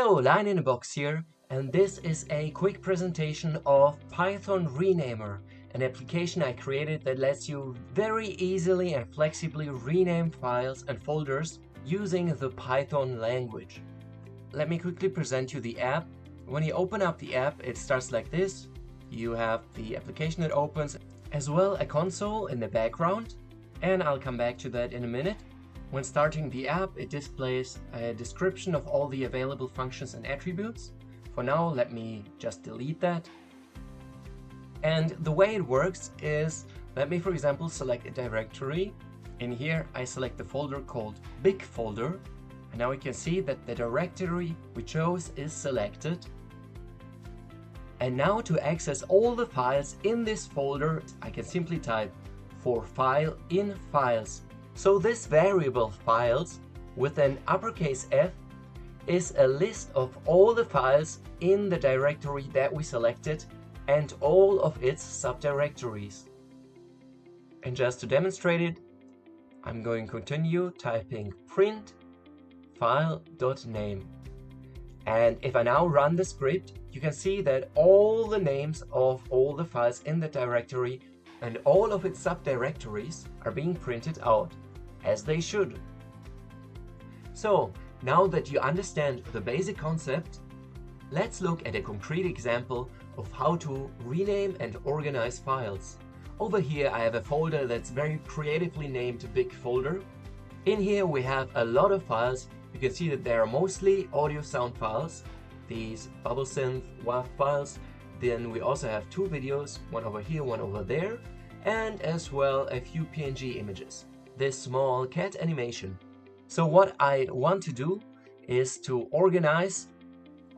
Hello, Line in a Box here, and this is a quick presentation of Python Renamer, an application I created that lets you very easily and flexibly rename files and folders using the Python language. Let me quickly present you the app. When you open up the app, it starts like this. You have the application that opens, as well a console in the background, and I'll come back to that in a minute. When starting the app, it displays a description of all the available functions and attributes. For now, let me just delete that. And the way it works is, let me for example select a directory. In here I select the folder called Big Folder, and now we can see that the directory we chose is selected. And now to access all the files in this folder, I can simply type for file in files. So this variable files with an uppercase F is a list of all the files in the directory that we selected and all of its subdirectories. And just to demonstrate it, I'm going to continue typing print file.name. And if I now run the script, you can see that all the names of all the files in the directory and all of its subdirectories are being printed out, as they should. So, now that you understand the basic concept, let's look at a concrete example of how to rename and organize files. Over here I have a folder that's very creatively named Big Folder. In here we have a lot of files. You can see that they are mostly audio sound files, these bubble synth WAV files. Then we also have two videos, one over here, one over there, and as well a few PNG images. This small cat animation. So what I want to do is to organize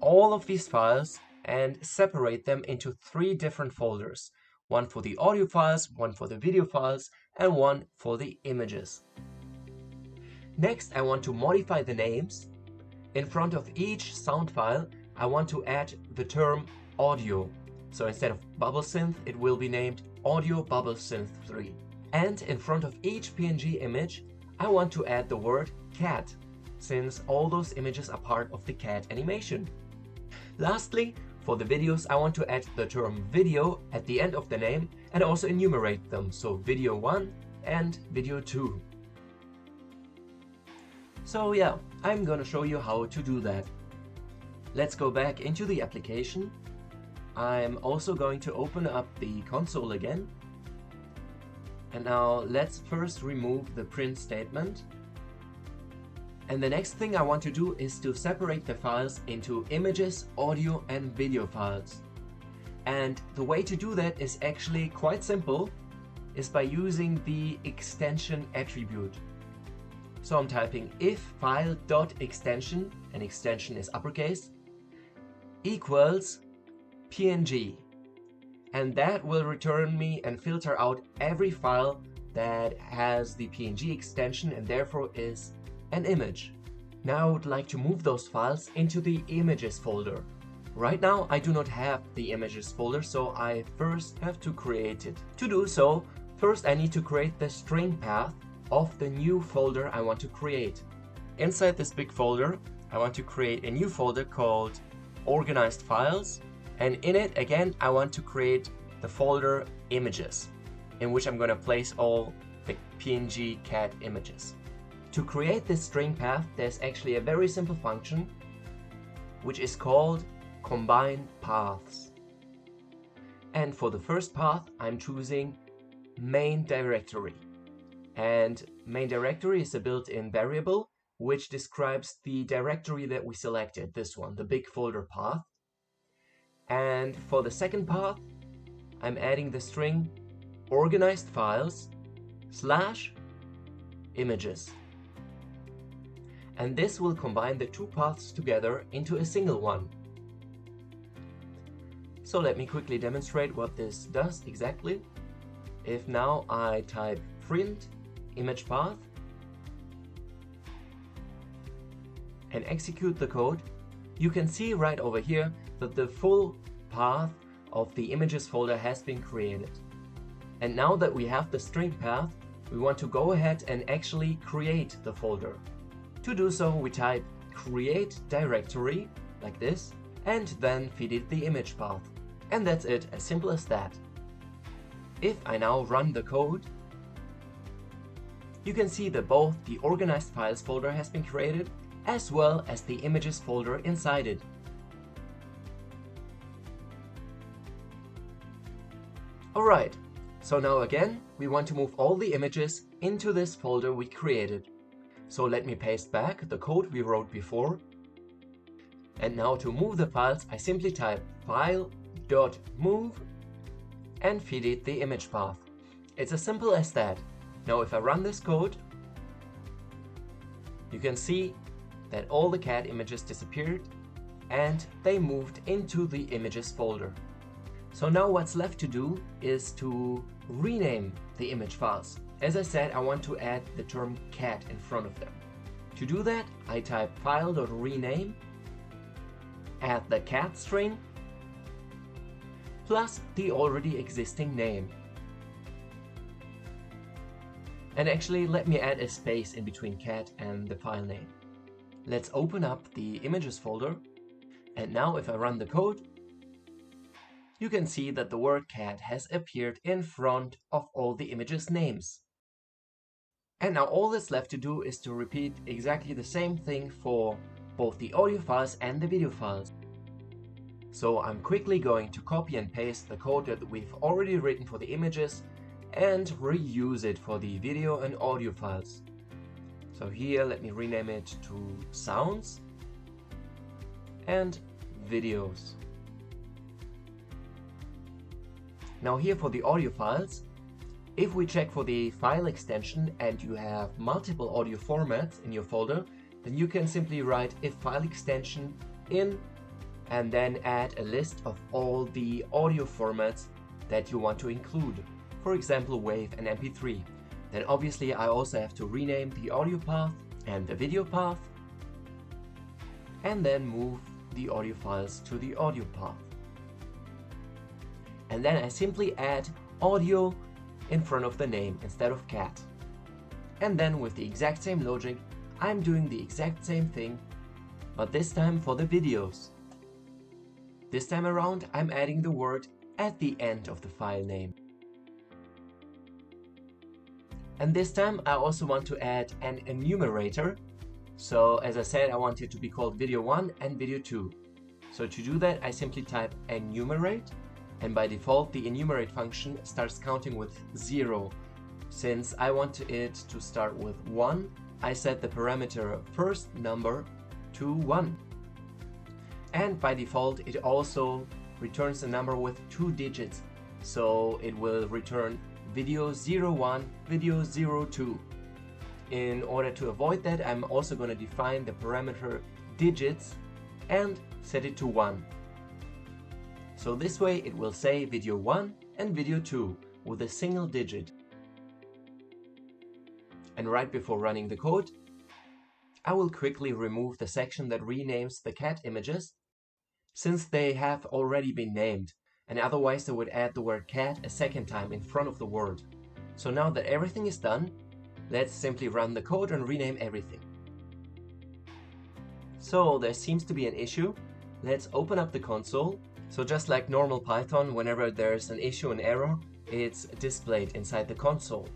all of these files and separate them into three different folders. One for the audio files, one for the video files, and one for the images. Next, I want to modify the names. In front of each sound file, I want to add the term audio. So instead of bubble synth, it will be named audio bubble synth 3. And in front of each PNG image, I want to add the word cat, since all those images are part of the cat animation. Lastly, for the videos, I want to add the term video at the end of the name and also enumerate them, so video 1 and video 2. So yeah, I'm gonna show you how to do that. Let's go back into the application. I'm also going to open up the console again. And now let's first remove the print statement. And the next thing I want to do is to separate the files into images, audio, and video files. And the way to do that is actually quite simple, is by using the extension attribute. So I'm typing if file.extension, and extension is uppercase, equals PNG. And that will return me and filter out every file that has the PNG extension and therefore is an image. Now I would like to move those files into the images folder. Right now I do not have the images folder, so I first have to create it. To do so, first I need to create the string path of the new folder I want to create. Inside this big folder, I want to create a new folder called Organized Files. And in it, again, I want to create the folder images, in which I'm going to place all the PNG cat images. To create this string path, there's actually a very simple function, which is called combine paths. And for the first path, I'm choosing main directory. And main directory is a built-in variable, which describes the directory that we selected, this one, the big folder path. And for the second path, I'm adding the string organized files / images. And this will combine the two paths together into a single one. So let me quickly demonstrate what this does exactly. If now I type print image path and execute the code, you can see right over here that the full path of the images folder has been created. And now that we have the string path, we want to go ahead and actually create the folder. To do so, we type create directory like this, and then feed it the image path. And that's it, as simple as that. If I now run the code, you can see that both the organized files folder has been created, as well as the images folder inside it. Alright, so now again, we want to move all the images into this folder we created. So let me paste back the code we wrote before. And now to move the files, I simply type file.move and feed it the image path. It's as simple as that. Now if I run this code, you can see that all the cat images disappeared and they moved into the images folder. So now what's left to do is to rename the image files. As I said, I want to add the term cat in front of them. To do that, I type file.rename, add the cat string, plus the already existing name. And actually, let me add a space in between cat and the file name. Let's open up the images folder. And now if I run the code, you can see that the word cat has appeared in front of all the images names. And now all that's left to do is to repeat exactly the same thing for both the audio files and the video files. So I'm quickly going to copy and paste the code that we've already written for the images and reuse it for the video and audio files. So here, let me rename it to sounds and videos. Now here for the audio files, if we check for the file extension and you have multiple audio formats in your folder, then you can simply write if file extension in and then add a list of all the audio formats that you want to include. For example, WAV and MP3. Then obviously I also have to rename the audio path and the video path and then move the audio files to the audio path. And then I simply add audio in front of the name instead of cat. And then with the exact same logic, I'm doing the exact same thing, but this time for the videos. This time around, I'm adding the word at the end of the file name. And this time I also want to add an enumerator. So as I said, I want it to be called video 1 and video 2. So to do that, I simply type enumerate, and by default the enumerate function starts counting with 0. Since I want it to start with 1, I set the parameter first number to 1. And by default it also returns a number with 2 digits. So it will return video 01, video 02. In order to avoid that, I'm also going to define the parameter digits and set it to 1. So this way it will say video 1 and video 2 with a single digit. And right before running the code, I will quickly remove the section that renames the cat images, since they have already been named, and otherwise they would add the word cat a second time in front of the word. So now that everything is done, let's simply run the code and rename everything. So there seems to be an issue. Let's open up the console. So just like normal Python, whenever there's an issue, an error, it's displayed inside the console.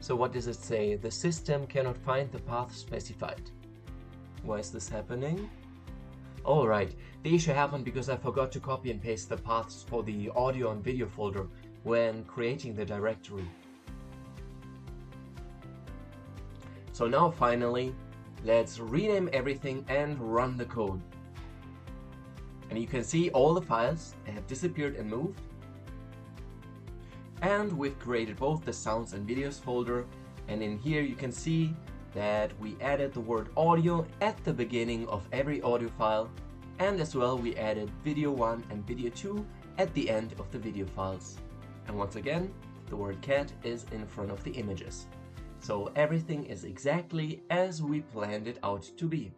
So what does it say? The system cannot find the path specified. Why is this happening? Alright, the issue happened because I forgot to copy and paste the paths for the audio and video folder when creating the directory. So now finally, let's rename everything and run the code. And you can see all the files have disappeared and moved. And we've created both the sounds and videos folder, and in here you can see that we added the word audio at the beginning of every audio file, and as well we added video 1 and video 2 at the end of the video files. And once again, the word cat is in front of the images. So everything is exactly as we planned it out to be.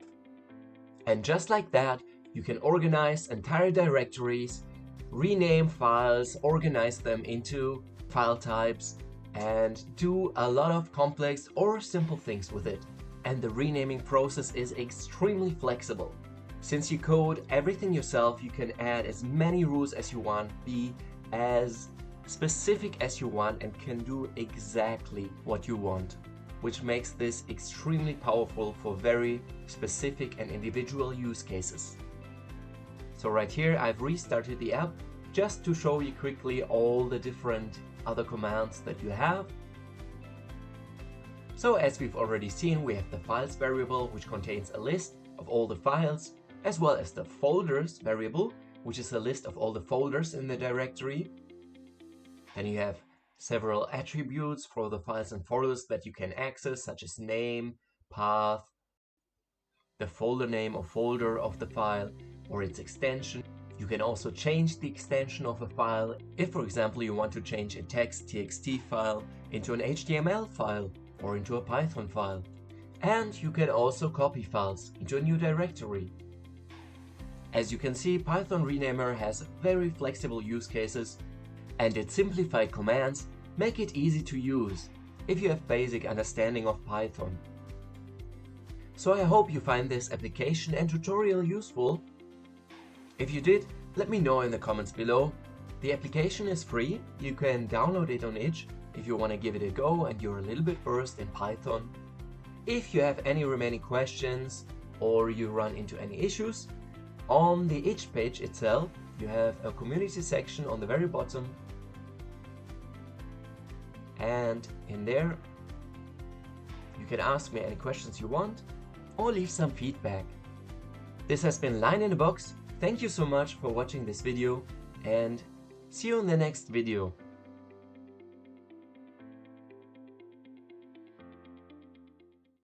And just like that, you can organize entire directories, rename files, organize them into file types, and do a lot of complex or simple things with it. And the renaming process is extremely flexible. Since you code everything yourself, you can add as many rules as you want, be as specific as you want, and can do exactly what you want, which makes this extremely powerful for very specific and individual use cases. So right here I've restarted the app just to show you quickly all the different other commands that you have. So as we've already seen, we have the files variable, which contains a list of all the files, as well as the folders variable, which is a list of all the folders in the directory. Then you have several attributes for the files and folders that you can access, such as name, path, the folder name or folder of the file, or its extension. You can also change the extension of a file if, for example, you want to change a text.txt file into an HTML file or into a Python file. And you can also copy files into a new directory. As you can see, Python Renamer has very flexible use cases, and its simplified commands make it easy to use if you have basic understanding of Python. So I hope you find this application and tutorial useful. If you did, let me know in the comments below. The application is free, you can download it on itch if you want to give it a go and you're a little bit versed in Python. If you have any remaining questions or you run into any issues, on the itch page itself you have a community section on the very bottom, and in there you can ask me any questions you want or leave some feedback. This has been Line in the Box. Thank you so much for watching this video, and see you in the next video.